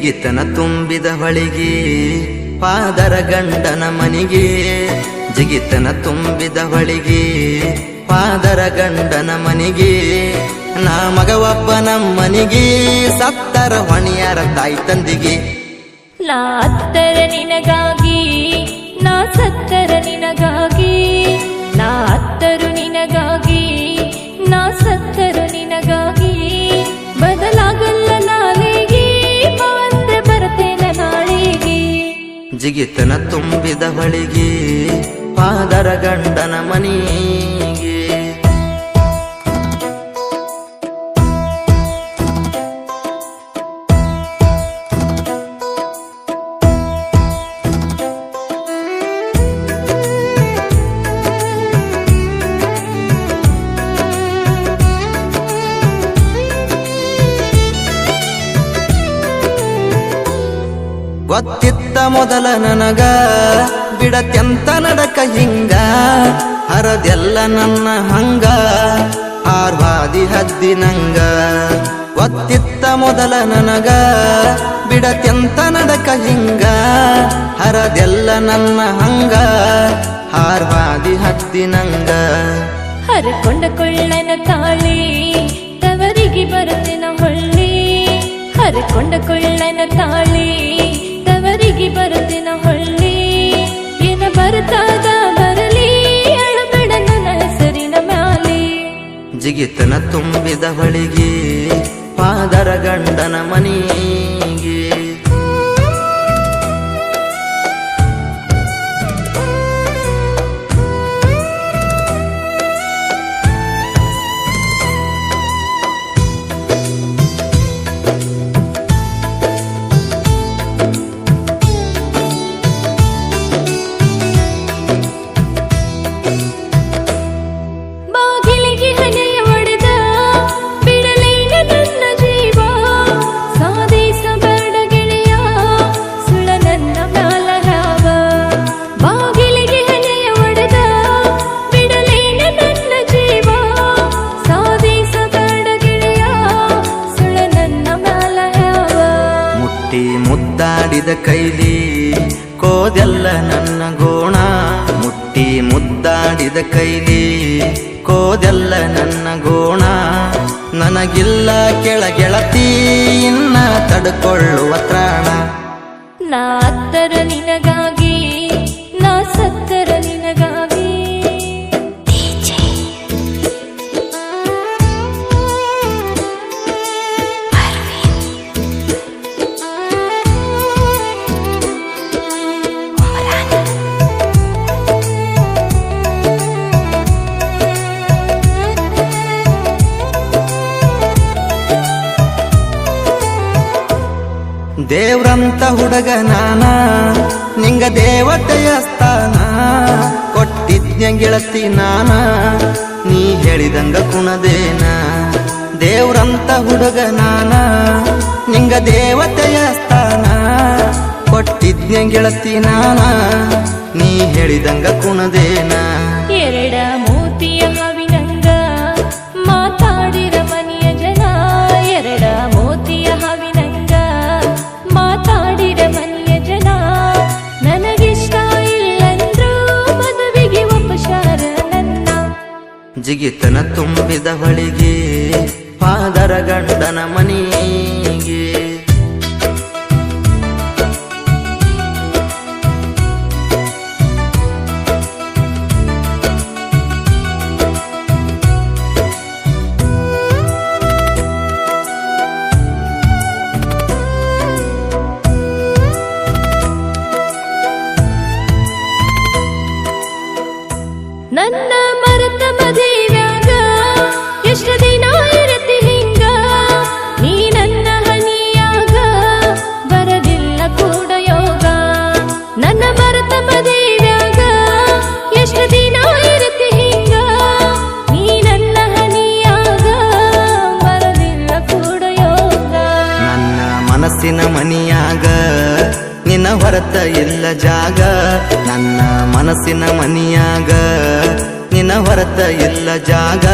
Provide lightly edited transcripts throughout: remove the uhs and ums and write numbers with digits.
ಜಿಗಿತನ ತುಂಬಿದ ಹೊಳಿಗೆ ಪಾದರ ಗಂಡನ ಮನಿಗೆ ಜಿಗಿತನ ತುಂಬಿದ ಹೊಳಿಗೆ ಪಾದರ ಗಂಡನ ಮನಿಗೆ ನಾ ಮಗವೊಬ್ಬ ನಮ್ಮನಿಗೆ ಸತ್ತರ ಹೊಣಿಯರ ತಾಯಿ ತಂದಿಗೆ ನಾ ಅತ್ತರ ನಿನಗಾಗಿ ನಾ ಸತ್ತರ ನಿನಗಾಗಿ ನಾ ಅತ್ತರು ನಿನಗಾಗಿ ನಾ ಸತ್ತರು ನಿನಗಾಗಿ ಬದಲಾಗಲ್ಲ ನಾಳೆಗೆ ಬಂದ್ರೆ ಬರ್ತೇನೆ ನಾಳೆಗೆ ಜಿಗಿತನ ತುಂಬಿದ ಹೊಳಿಗೆ ಪಾದರ ಗಂಡನ ಮನಿಗೆ ಗೊತ್ತಿತ್ತ ಮೊದಲ ನನಗ ಬಿಡತ್ಯಂತ ನಡಕ ಹಿಂಗ ಹರದೆಲ್ಲ ನನ್ನ ಹಂಗ ಆರ್ವಾದಿ ಹದ್ದಿನಂಗ ಗೊತ್ತಿತ್ತ ಮೊದಲ ನನಗ ಬಿಡತ್ಯಂತ ನಡಕ ಹಿಂಗ ಹರದೆಲ್ಲ ನನ್ನ ಹಂಗ ಆರ್ವಾದಿ ಹದ್ದಿನಂಗ ಹರಕೊಂಡ ಕೊಳ್ಳನ ತಾಳಿ ತವರಿಗೆ ಬರುತ್ತಿನ ಹೊಳ್ಳಿ ಹರಕೊಂಡ ಕೊಳ್ಳನ ತಾಳಿ ತವರಿಗೆ ಬರುತ್ತಿನ ಹೊಳ್ಳಿ ಏನ ಬರುತ್ತಾದ ಬರಲಿ ಅಳಬೇಡ ನನ್ನ ಹೆಸರಿನ ಮ್ಯಾಲೆ ಜಿಗಿತನ ತುಂಬಿದ ಹೊಳಿಗೆ ಪಾದರ ಗಂಡನ ಮನಿಗೆ ಮುದ್ದಾಡಿದ ಕೈಲಿ ಕೋದೆಲ್ಲ ನನ್ನ ಗೋಣ ಮುಟ್ಟಿ ಮುದ್ದಾಡಿದ ಕೈಲಿ ಕೋದೆಲ್ಲ ನನ್ನ ಗೋಣ ನನಗಿಲ್ಲ ಕೆಳಗೆಳತಿ ಇನ್ನ ತಡ್ಕೊಳ್ಳುವ ತ್ರಾಣ ನಾ ಅತ್ತರ ನಿನಗಾಗಿ ನಾ ಸತ್ತರ ನಿನಗಾಗಿ ದೇವ್ರಂತ ಹುಡುಗ ನಾನ ನಿಂಗ ದೇವತೆಯ ಸ್ಥಾನ ಕೊಟ್ಟಿದ್ಯ ಗೆಳತಿ ನಾನ ನೀ ಹೇಳಿದಂಗ ಕುಣದೇನ ದೇವ್ರಂತ ಹುಡುಗ ನಾನ ನಿಂಗ ದೇವತೆಯ ಸ್ಥಾನ ಕೊಟ್ಟಿದ್ಯ ಗೆಳತಿ ನಾನ ನೀ ಹೇಳಿದಂಗ ಕುಣದೇನ ಎರಡ ಮೂತಿಯ ಹಾವಿನಂಗ ಮಾತಾಡಿರ ಮನೆಯ ಜನ ಎರಡ ಮೂತಿಯ ಹಾವಿನಂಗ ಮಾತಾಡಿರ ಮನೆಯ ಜನ ನನಗಿಷ್ಟ ಇಲ್ಲಂದ್ರೂ ಮದುವೆಗೆ ಉಪಚಾರ ನನ್ನ ಜಿಗಿತನ ತುಂಬಿದ ಹೊಳಿಗೆ ಪಾದರ ಗಂಡನ ಮನಿಗೆ ನನ್ನ ಮರೆತ ಮದುವ್ಯಾಗ ಎಷ್ಟು ದಿನ ಇರತಿ ಹಿಂಗ ನೀ ನನ್ನ ಹನಿಯಾಗ ಬರದಿಲ್ಲ ಕೂಡ ಯೋಗ ನನ್ನ ಮರೆತ ಮದುವ್ಯಾಗ ಎಷ್ಟು ದಿನ ಇರತಿ ಹಿಂಗ ನೀ ನನ್ನ ಹನಿಯಾಗ ಬರದಿಲ್ಲ ಕೂಡ ಯೋಗ ನನ್ನ ಮನಸ್ಸಿನ ಮನಿಯಾಗ ನಿನ್ನ ಹೊರತ ಇಲ್ಲ ಜಾಗ ನನ್ನ ಮನಸ್ಸಿನ ಮನಿಯಾಗ ನಿನ್ನ ಹೊರತ ಇಲ್ಲ ಜಾಗ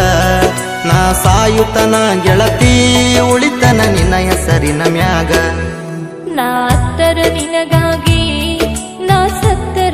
ನಾ ಸಾಯುತನ ಗೆಳತಿ ಉಳಿತನ ನಿನ್ನ ಹೆಸರಿನ ಮ್ಯಾಗ ನಾ ಅತ್ತರ ನಿನಗಾಗಿ ನಾ ಸತ್ತರ